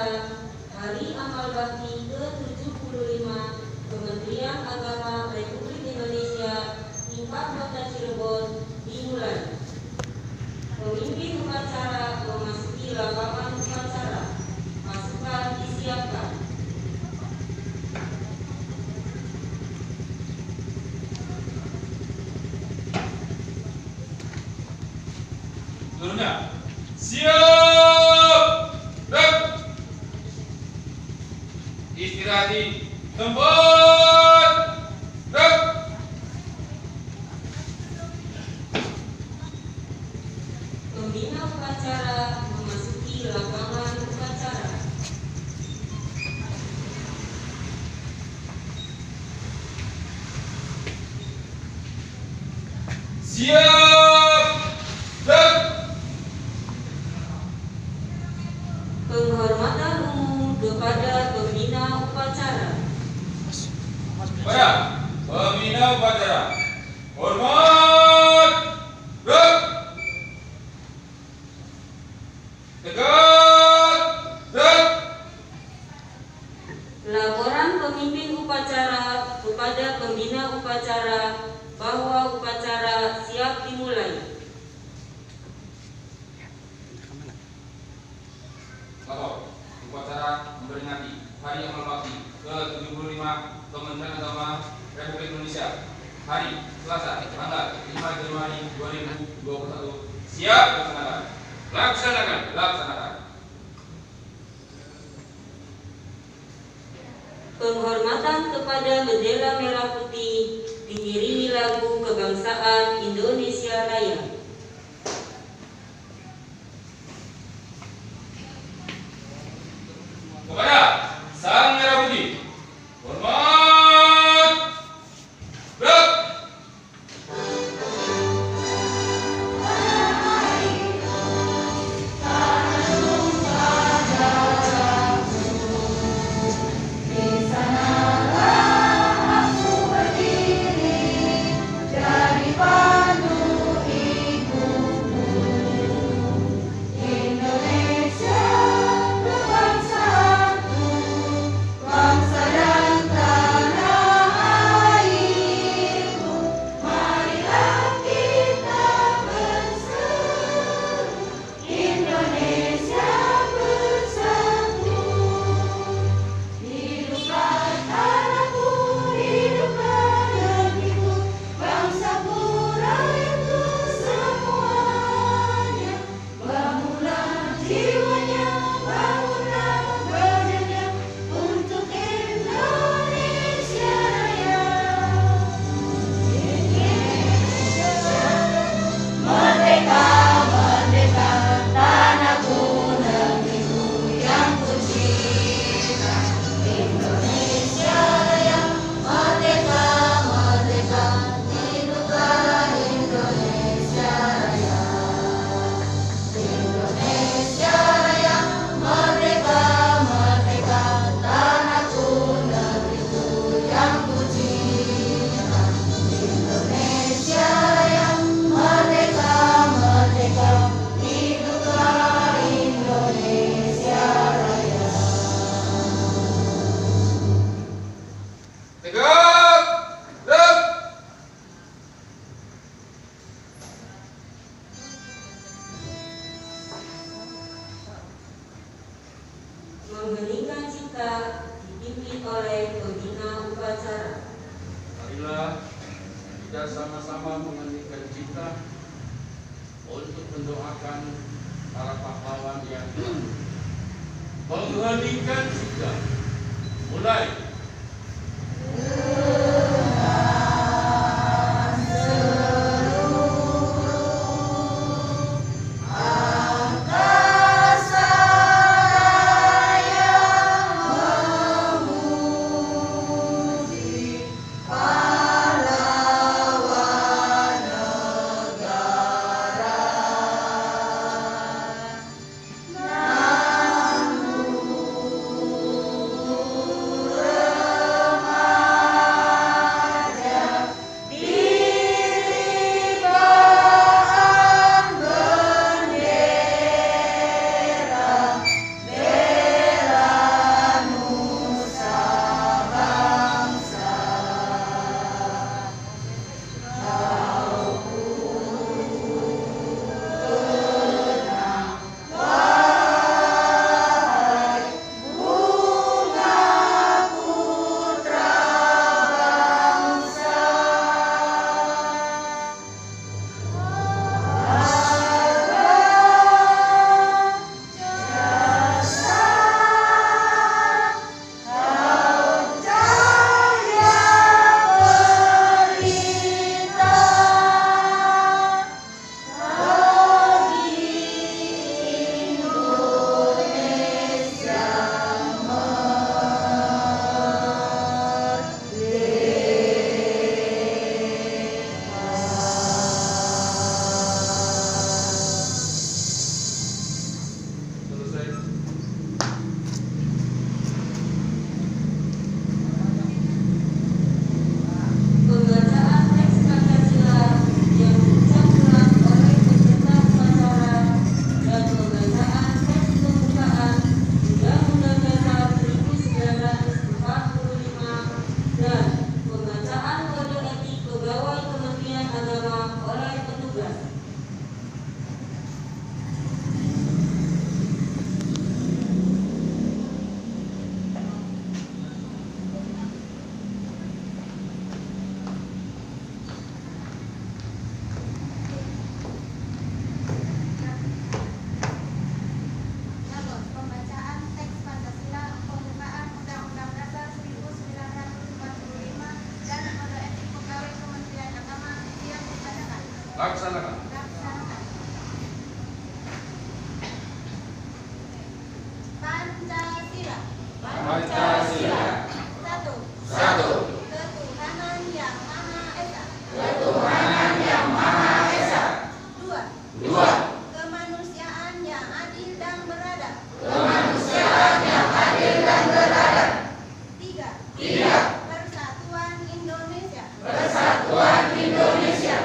upacara Hari Amal Bakti ke-75 Kementerian Agama Republik Indonesia tingkat Kota Cirebon dimulai. Pemimpin upacara memasuki lapangan upacara. Pasukan disiapkan. Turunnya. Siap. Rep. Istirahat di tempat. Rep. Pembina upacara memasuki lapangan upacara. Siap. Rep. Penghormatan umum kepada pembina upacara. Pada pembina upacara. Hormat. Rep. Tegak. Rep. Laporan pemimpin upacara kepada pembina upacara bahwa upacara siap dimulai. Lapor upacara memperingati Hari Amal Bakti ke-75 Kementerian Agama Republik Indonesia hari Selasa tanggal 5 Januari 2021 siap dilaksanakan. Laksanakan. Penghormatan kepada bendera merah putih diiringi lagu kebangsaan Indonesia Raya. Kepada Sang Merah Putih. Hormat. Rep. Mengheningkan cipta dipimpin oleh pembina upacara. Marilah kita sama-sama mengeningkan cipta untuk mendoakan para pahlawan yang telah mengheningkan cipta. Mulai. Namo Laksanakan. Pancasila. Pancasila. Satu. Satu. Ketuhanan Yang Maha Esa. Ketuhanan Yang Maha Esa. Dua. Dua. Kemanusiaan yang adil dan beradab. Kemanusiaan yang adil dan beradab. Tiga. Tiga. Persatuan Indonesia. Persatuan Indonesia.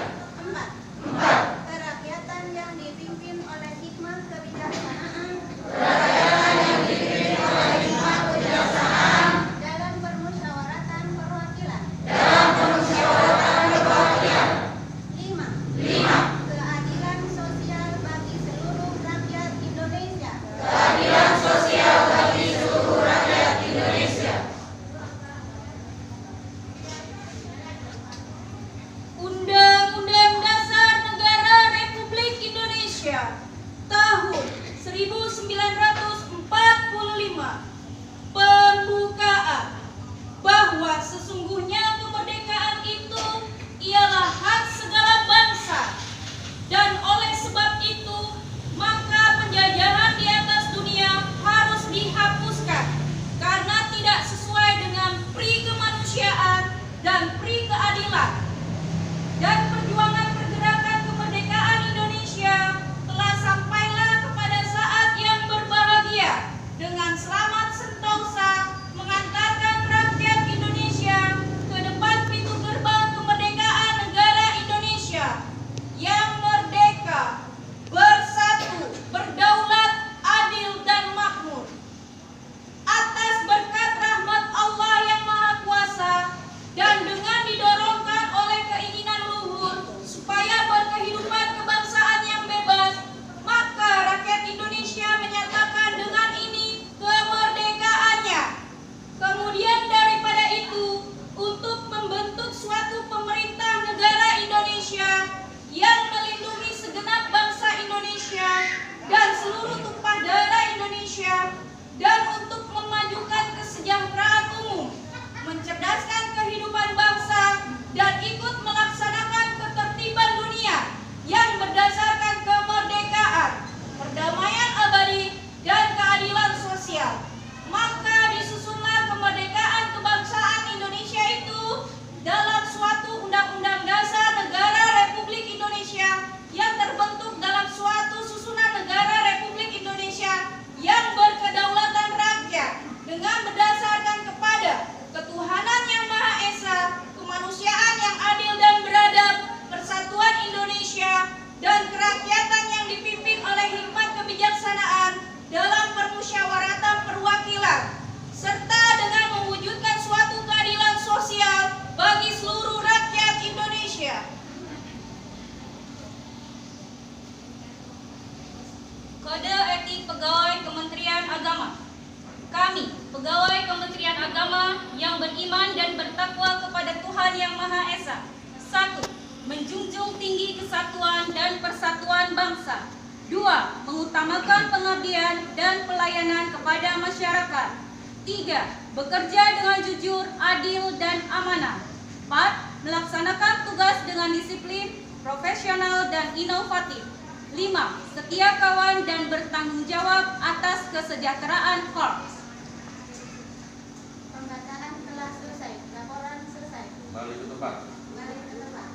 Empat. Empat. Kerakyatan yang dipimpin oleh hikmah kebijaksanaan. Kerakyatan yang dipimpin oleh hikmah kebijaksanaan. Dalam permusyawaratan perwakilan. Dalam permusyawaratan perwakilan. Lima. Lima. Keadilan sosial bagi seluruh rakyat Indonesia. Keadilan sosial bagi seluruh rakyat Indonesia. Undang-Undang Dasar Negara Republik Indonesia tahun 1945 pembukaan bahwa sesungguhnya kemerdekaan itu ialah hak segala bangsa, dan oleh sebab itu maka penjajahan di atas dunia harus dihapuskan karena tidak sesuai dengan pri kemanusiaan dan pri keadilan. Dan perjuangan pergerakan kemerdekaan Indonesia telah sampailah kepada saat yang berbahagia dengan selamat sentosa mengantarkan rakyat Indonesia ke depan pintu gerbang kemerdekaan negara Indonesia yang merdeka, bersatu, berdaulat, adil dan makmur. Atas berkat rahmat Allah yang Maha Kuasa dan dengan didorongkan oleh keinginan luhur supaya berkehidupan kebangsaan yang bebas, maka rakyat Indonesia menyatakan dengan ini kemerdekaannya. Kemudian daripada itu, untuk membentuk suatu pemerintah negara Indonesia yang melindungi segenap bangsa Indonesia dan seluruh tumpah darah Indonesia, dan untuk memajukan kesejahteraan umum, mencerdaskan kehidupan bangsa, dan ikut melaksanakan ketertiban dunia yang berdasarkan kemerdekaan, perdamaian abadi, dan keadilan sosial. Maka disusunlah kemerdekaan kebangsaan Indonesia itu dalam suatu Undang-Undang Dasar Negara Republik Indonesia yang terbentuk dalam suatu susunan negara Republik Indonesia yang berkedaulatan rakyat dengan berdasarkan kepada ketuhanan yang Maha Esa, kemanusiaan yang adil dan beradab, persatuan Indonesia, dan kerakyatan yang dipimpin oleh hikmat kebijaksanaan dalam permusyawaratan perwakilan, serta dengan mewujudkan suatu keadilan sosial bagi seluruh rakyat Indonesia. Kode Etik Pegawai Kementerian Agama. Kami, pegawai Kementerian Agama yang beriman dan bertakwa kepada Tuhan Yang Maha Esa. 1. Menjunjung tinggi kesatuan dan persatuan bangsa. 2. Mengutamakan pengabdian dan pelayanan kepada masyarakat. 3. Bekerja dengan jujur, adil, dan amanah. 4. Melaksanakan tugas dengan disiplin, profesional, dan inovatif. 5. Setia kawan dan bertanggung jawab atas kesejahteraan korps. Pembacaan telah selesai. Laporan selesai. Kembali ke tempat. Kembali ke tempat.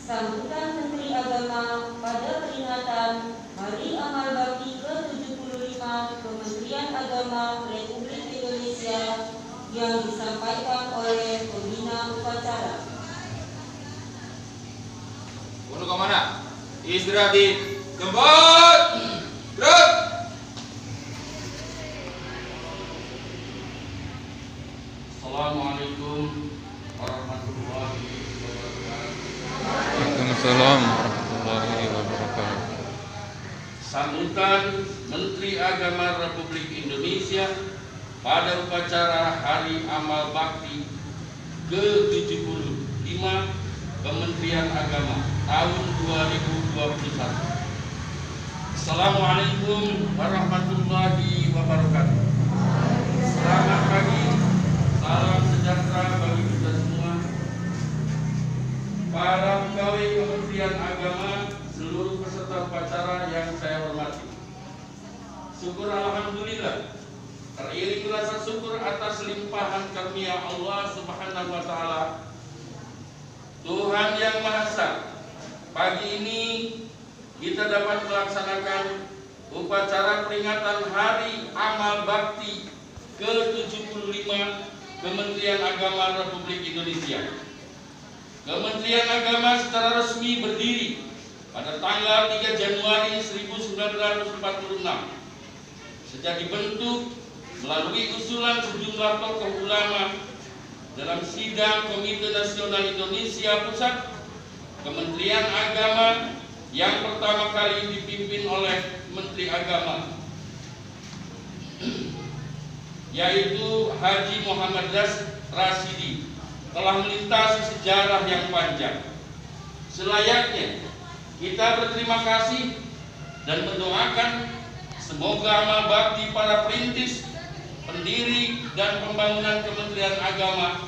Sambutan Menteri Agama pada peringatan Hari Amal Bakti ke-75 Kementerian Agama Republik Indonesia yang disampaikan oleh pembina upacara. Untuk ke mana? Istirahat di tempat. Gerak. Assalamualaikum warahmatullahi wabarakatuh. Waalaikumsalam warahmatullahi wabarakatuh. Sambutan Kementerian Menteri Agama Republik Indonesia pada upacara Hari Amal Bakti ke-75 Kementerian Agama tahun 2021. Assalamualaikum warahmatullahi wabarakatuh. Selamat pagi, salam sejahtera bagi kita semua. Para pegawai Kementerian Agama, seluruh peserta upacara yang saya hormati. Syukur alhamdulillah, teriring rasa syukur atas limpahan karunia Allah Subhanahu wa taala. Tuhan yang Maha Esa, pagi ini kita dapat melaksanakan upacara peringatan Hari Amal Bakti ke-75 Kementerian Agama Republik Indonesia. Kementerian Agama secara resmi berdiri pada tanggal 3 Januari 1946. Sejak dibentuk melalui usulan sejumlah tokoh ulama dalam sidang Komite Nasional Indonesia Pusat, Kementerian Agama yang pertama kali dipimpin oleh Menteri Agama yaitu Haji Muhammad Rasidi telah melintasi sejarah yang panjang. Selayaknya kita berterima kasih dan mendoakan semoga amal bakti para perintis, pendiri dan pembangunan Kementerian Agama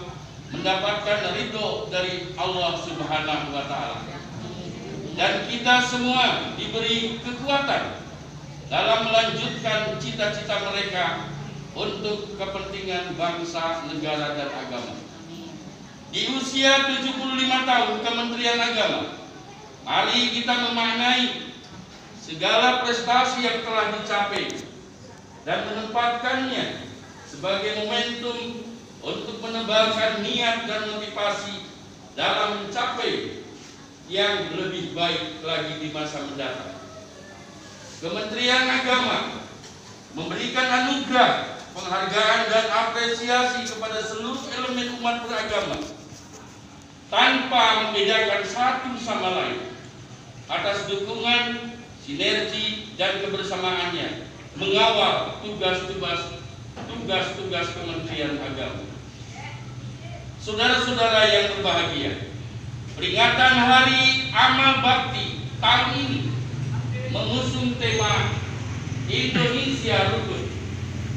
mendapatkan ridho dari Allah Subhanahu wa taala. Dan kita semua diberi kekuatan dalam melanjutkan cita-cita mereka untuk kepentingan bangsa, negara dan agama. Di usia 75 tahun Kementerian Agama, mari kita memaknai segala prestasi yang telah dicapai dan menempatkannya sebagai momentum untuk menebarkan niat dan motivasi dalam mencapai yang lebih baik lagi di masa mendatang. Kementerian Agama memberikan anugerah, penghargaan dan apresiasi kepada seluruh elemen umat beragama tanpa membedakan satu sama lain atas dukungan, sinergi dan kebersamaannya mengawal tugas-tugas Kementerian Agama. Saudara-saudara yang berbahagia, peringatan Hari Amal Bakti tahun ini mengusung tema Indonesia Rukun.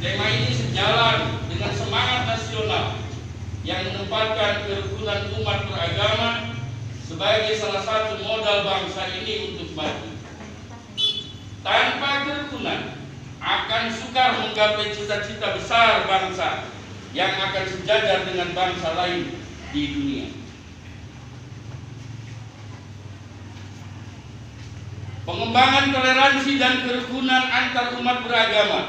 Tema ini sejalan dengan semangat nasional yang menempatkan kerukunan umat beragama sebagai salah satu modal bangsa ini untuk maju. Tanpa kerukunan akan sukar menggapai cita-cita besar bangsa yang akan sejajar dengan bangsa lain di dunia. Pengembangan toleransi dan kerukunan antar umat beragama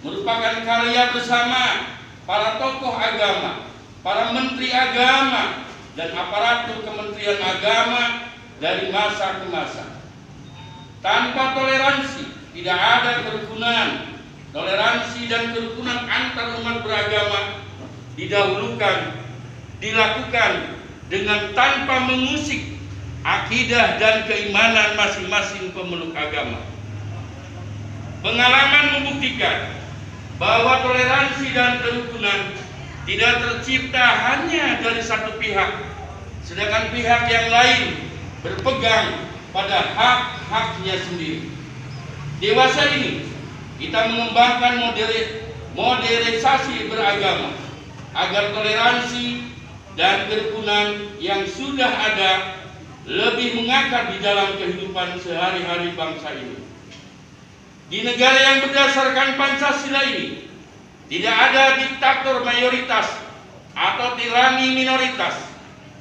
merupakan karya bersama para tokoh agama, para menteri agama, dan aparatur Kementerian Agama dari masa ke masa. Tanpa toleransi tidak ada kerukunan. Toleransi dan kerukunan antar umat beragama dilakukan dengan tanpa mengusik akidah dan keimanan masing-masing pemeluk agama. Pengalaman membuktikan bahwa toleransi dan kerukunan tidak tercipta hanya dari satu pihak, sedangkan pihak yang lain berpegang pada hak-haknya sendiri. Dewasa ini kita mengembangkan modernisasi beragama agar toleransi dan kerukunan yang sudah ada lebih mengakar di dalam kehidupan sehari-hari bangsa ini. Di negara yang berdasarkan Pancasila ini, tidak ada diktator mayoritas atau tirani minoritas.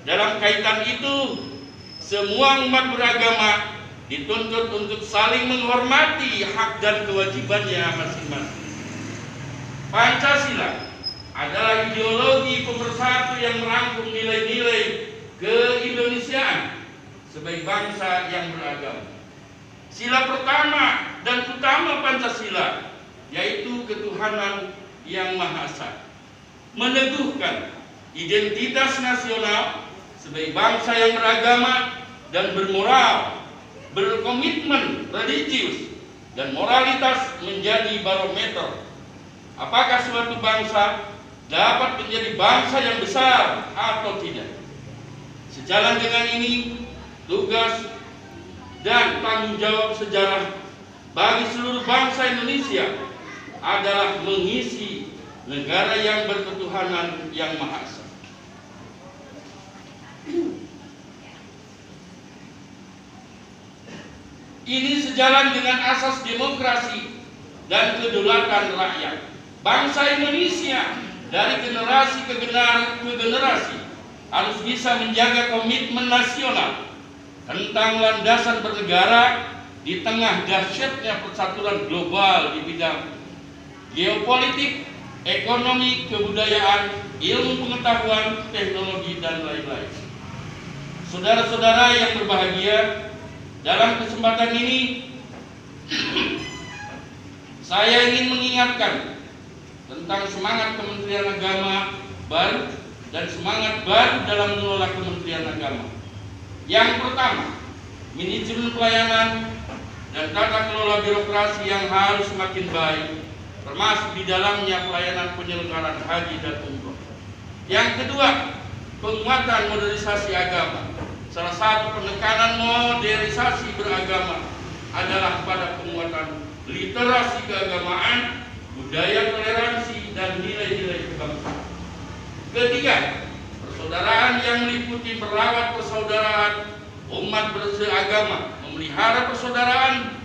Dalam kaitan itu, semua umat beragama dituntut untuk saling menghormati hak dan kewajibannya masing-masing. Pancasila adalah ideologi pemersatu yang merangkum nilai-nilai keindonesiaan sebagai bangsa yang beragama. Sila pertama dan utama Pancasila yaitu ketuhanan yang Maha Esa, meneguhkan identitas nasional sebagai bangsa yang beragama dan bermoral, berkomitmen religius, dan moralitas menjadi barometer apakah suatu bangsa dapat menjadi bangsa yang besar atau tidak. Sejalan dengan ini, tugas dan tanggung jawab sejarah bagi seluruh bangsa Indonesia adalah mengisi negara yang berketuhanan yang Maha Esa. Ini sejalan dengan asas demokrasi dan kedaulatan rakyat. Bangsa Indonesia dari generasi ke generasi harus bisa menjaga komitmen nasional tentang landasan bernegara di tengah dahsyatnya persaturan global di bidang geopolitik, ekonomi, kebudayaan, ilmu pengetahuan, teknologi, dan lain-lain. Saudara-saudara yang berbahagia, dalam kesempatan ini saya ingin mengingatkan tentang semangat Kementerian Agama baru dan semangat baru dalam mengelola Kementerian Agama. Yang pertama, manajemen pelayanan dan tata kelola birokrasi yang harus semakin baik, termasuk di dalamnya pelayanan penyelenggaraan haji dan umroh. Yang kedua, penguatan modernisasi agama. Salah satu penekanan modernisasi beragama adalah pada penguatan literasi keagamaan, budaya toleransi, dan nilai-nilai kebangsaan. Ketiga, persaudaraan yang meliputi merawat persaudaraan umat berseagama, memelihara persaudaraan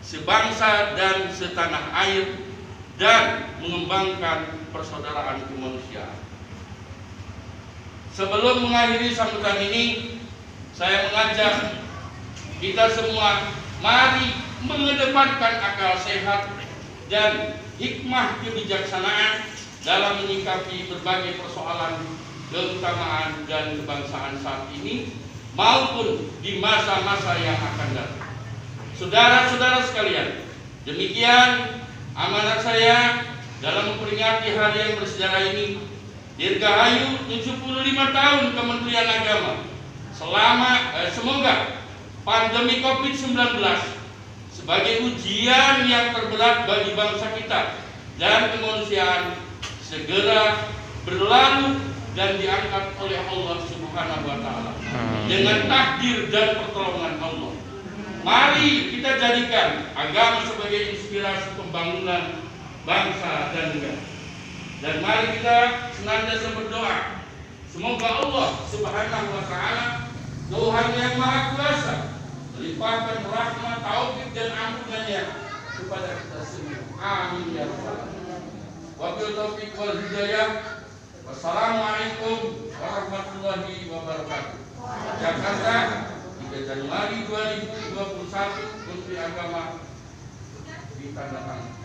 sebangsa dan setanah air, dan mengembangkan persaudaraan kemanusiaan. Sebelum mengakhiri sambutan ini, saya mengajak kita semua, mari mengedepankan akal sehat dan hikmah kebijaksanaan dalam menyikapi berbagai persoalan keutamaan dan kebangsaan saat ini maupun di masa-masa yang akan datang. Saudara-saudara sekalian, demikian amanat saya dalam memperingati hari yang bersejarah ini. Dirgahayu 75 tahun Kementerian Agama. Semoga pandemi COVID-19 sebagai ujian yang terberat bagi bangsa kita dan kemanusiaan segera berlalu dan diangkat oleh Allah Subhanahu wa Ta'ala dengan takdir dan pertolongan Allah. Mari kita jadikan agama sebagai inspirasi pembangunan bangsa dan negara. Dan mari kita senantiasa berdoa, semoga Allah Subhanahu wa Ta'ala, Tuhan yang Maha Kuasa, melimpahkan rahmat, taufik, dan ampunannya kepada kita semua. Amin ya rabbal alamin. Wabil taufiq wal hidayah. Wassalamualaikum warahmatullahi wabarakatuh. Jakarta, 3 Januari 2021, Menteri Agama ditandatangani.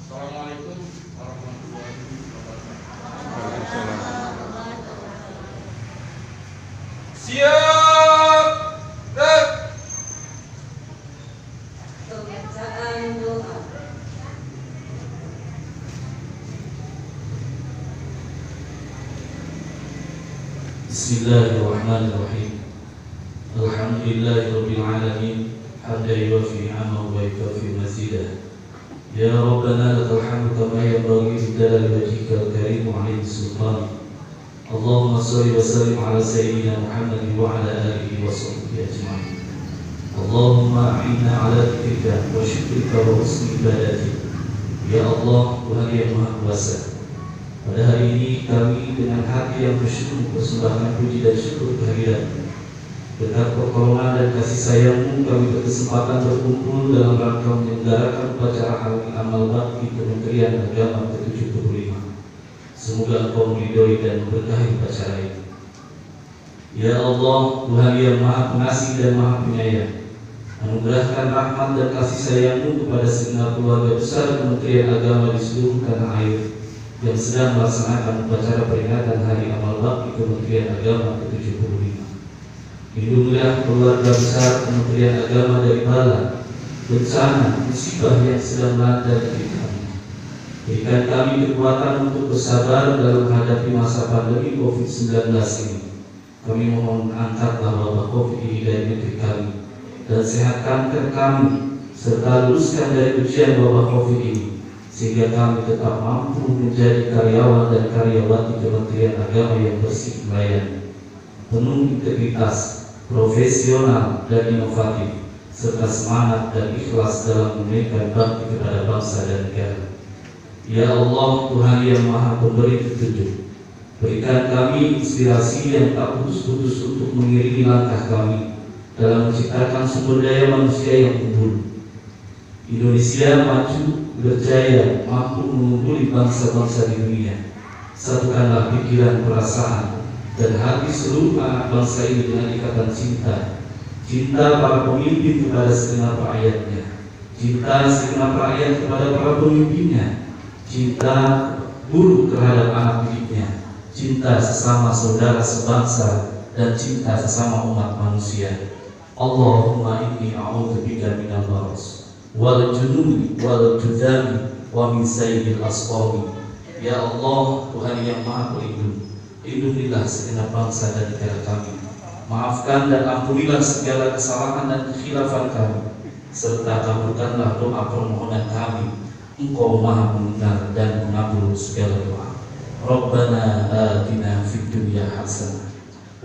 Assalamualaikum warahmatullahi wabarakatuh. Siap, gerak. Pembacaan doa. Bismillahirrahmanirrahim. Alhamdulillahirabbil alamin, hamdan yuwaffi 'amahu wa yukafi mazidah. Ya Rabbana lakal hamdu kama yanbaghi li jalali wajhikal karim wa 'alaihi sultan. Allahumma shalli wa sallim ala sayyidina Muhammadin wa ala alihi wa sahbihi ajma'in. Allahumma a'inna ala dzikrika wa syukrika wa husni ibadatik. Ya Allah, Tuhan yang Maha Kuasa, pada hari ini kami dengan hati yang bersyukur persembahkan puji dan syukur kehadirat. Berkat pertolongan dan kasih sayang-Mu kami berkesempatan berkumpul dalam rangka menyelenggarakan upacara hari amal bakti Kementerian Agama ke-75. Semoga Engkau meridhoi dan memberkahi upacara ini. Ya Allah, Tuhan yang Maha Pengasih dan Maha Penyayang, anugerahkan rahmat dan kasih sayang-Mu kepada segenap keluarga besar Kementerian Agama di seluruh tanah air yang sedang melaksanakan upacara peringatan Hari Amal Bakti Kementerian Agama ke-75. Lindungilah keluarga besar Kementerian Agama dari bala, bencana, musibah yang sedang melanda negeri kami. Berikan kami kekuatan untuk bersabar dalam menghadapi masa pandemi COVID-19 ini. Kami mohon angkatlah wabah COVID ini dari negeri kami dan sehatkan kami serta luluskan dari ujian wabah COVID ini, sehingga kami tetap mampu menjadi karyawan dan karyawati Kementerian Agama yang bersih melayani, penuh integritas, profesional dan inovatif, serta semangat dan ikhlas dalam menunaikan bakti kepada bangsa dan negara. Ya Allah, Tuhan yang Maha Pemberi petunjuk, berikan kami inspirasi yang tak putus-putus untuk mengiringi langkah kami dalam menciptakan sumber daya manusia yang unggul. Indonesia maju, berjaya, mampu mengungguli bangsa-bangsa di dunia. Satukanlah pikiran, perasaan, dan hati seluruh anak bangsa ini dengan ikatan cinta. Cinta para pemimpin kepada segenap rakyatnya, cinta segenap rakyat kepada para pemimpinnya, cinta guru terhadap anak didiknya, cinta sesama saudara sebangsa, dan cinta sesama umat manusia. Allahumma inni a'udzubika minal baras wal jununi wal judami wa min sayyidil asqami. Ya Allah, Tuhan yang Maha Pelindung, lindungilah segenap bangsa dan negara kami. Maafkan dan ampunilah segala kesalahan dan kekhilafan kami, serta kabulkanlah doa permohonan kami. Engkau Maha mendengar dan mengabul segala doa. Rabbana atina fid dunya hasanah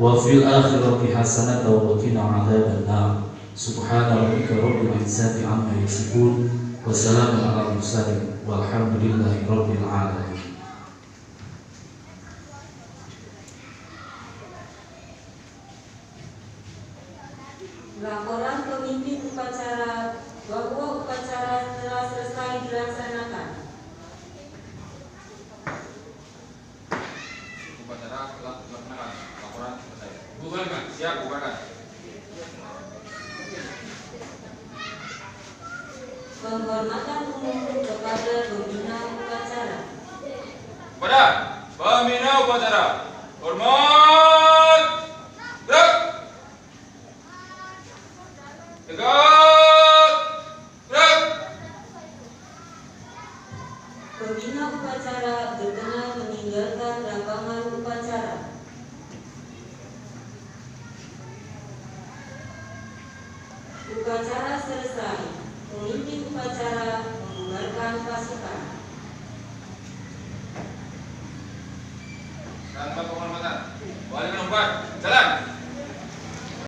wa fil akhirati hasanah wa qina adzabannar. Subhana rabbika rabbil izzati amma yasifun wa salamun alal mursalin walhamdulillahi rabbil alamin. Laporan pemimpin upacara bahwa upacara telah selesai dilaksanakan. Upacara telah dilaksanakan. Laporan selesai. Bubarkan. Siap, bubarkan. Penghormatan umum kepada pembina upacara. Pada pembina upacara, hormat, gerak, tegak, gerak. Pembina upacara berkenan meninggalkan lapangan upacara. Upacara selesai. Pemimpin upacara membubarkan pasukan. Tanpa penghormatan, balik ke tempat, jalan.